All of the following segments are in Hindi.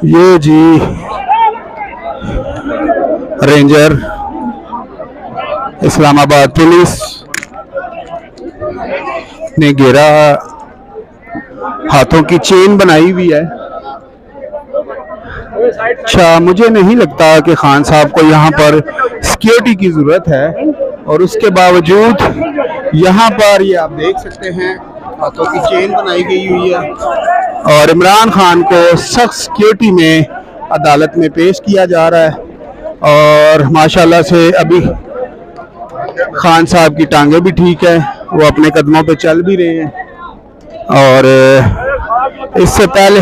ये जी रेंजर इस्लामाबाद पुलिस ने घेरा, हाथों की चेन बनाई हुई है। अच्छा, मुझे नहीं लगता कि खान साहब को यहाँ पर सिक्योरिटी की ज़रूरत है, और उसके बावजूद यहाँ पर ये आप देख सकते हैं हाथों की चेन बनाई गई हुई है, और इमरान खान को सख्त सिक्योरिटी में अदालत में पेश किया जा रहा है। और माशाल्लाह से अभी खान साहब की टांगे भी ठीक है, वो अपने कदमों पे चल भी रहे हैं। और इससे पहले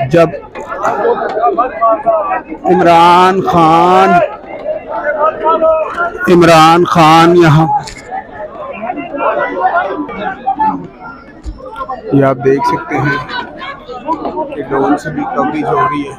जब इमरान खान यहाँ, ये आप देख सकते हैं कि ड्रोन से भी कवरेज हो रही है।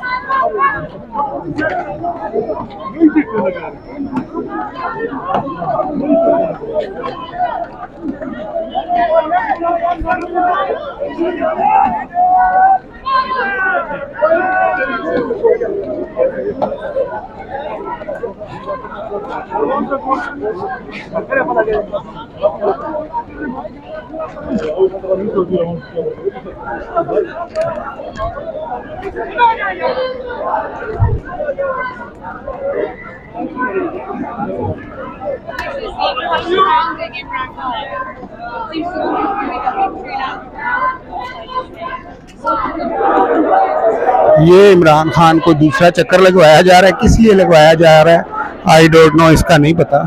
ये इमरान खान को दूसरा चक्कर लगवाया जा रहा है, किस लिए लगवाया जा रहा है आई डोंट नो, इसका नहीं पता।